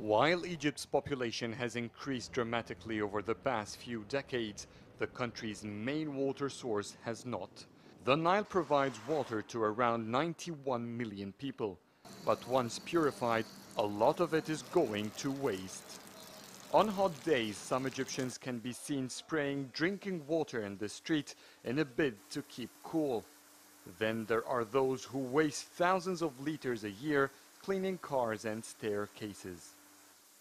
While Egypt's population has increased dramatically over the past few decades, the country's main water source has not. The Nile provides water to around 91 million people, but once purified, a lot of it is going to waste. On hot days, some Egyptians can be seen spraying drinking water in the street in a bid to keep cool. Then there are those who waste thousands of liters a year cleaning cars and staircases.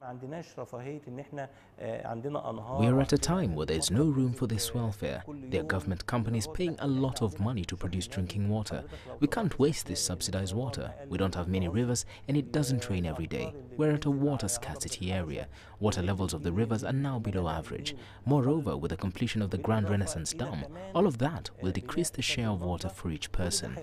We are at a time where there is no room for this welfare. There are government companies paying a lot of money to produce drinking water. We can't waste this subsidized water. We don't have many rivers and it doesn't rain every day. We're at a water scarcity area. Water levels of the rivers are now below average. Moreover, with the completion of the Grand Renaissance Dam, all of that will decrease the share of water for each person.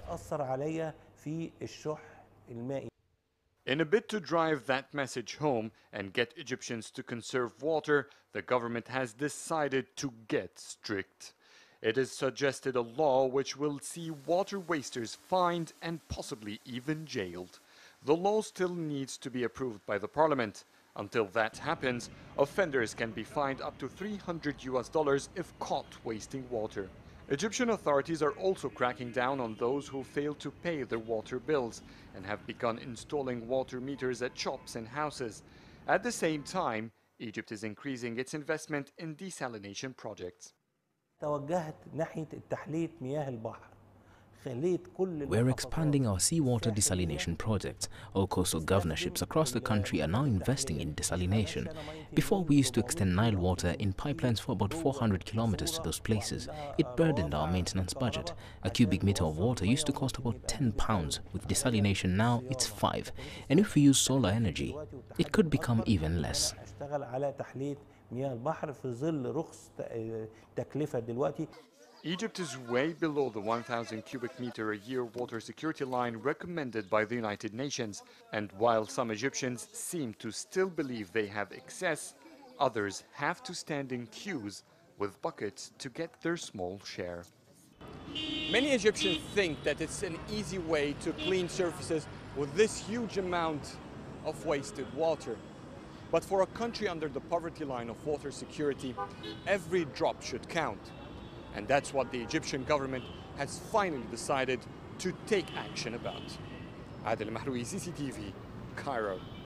In a bid to drive that message home and get Egyptians to conserve water, the government has decided to get strict. It has suggested a law which will see water wasters fined and possibly even jailed. The law still needs to be approved by the parliament. Until that happens, offenders can be fined up to $300 if caught wasting water. Egyptian authorities are also cracking down on those who fail to pay their water bills and have begun installing water meters at shops and houses. At the same time, Egypt is increasing its investment in desalination projects. We're expanding our seawater desalination projects. All coastal governorships across the country are now investing in desalination. Before, we used to extend Nile water in pipelines for about 400 kilometers to those places. It burdened our maintenance budget. A cubic meter of water used to cost about £10. With desalination now, it's 5. And if we use solar energy, it could become even less. Egypt is way below the 1,000 cubic meter a year water security line recommended by the United Nations. And while some Egyptians seem to still believe they have excess, others have to stand in queues with buckets to get their small share. Many Egyptians think that it's an easy way to clean surfaces with this huge amount of wasted water. But for a country under the poverty line of water security, every drop should count. And that's what the Egyptian government has finally decided to take action about. Adel Mahroui, CCTV, Cairo.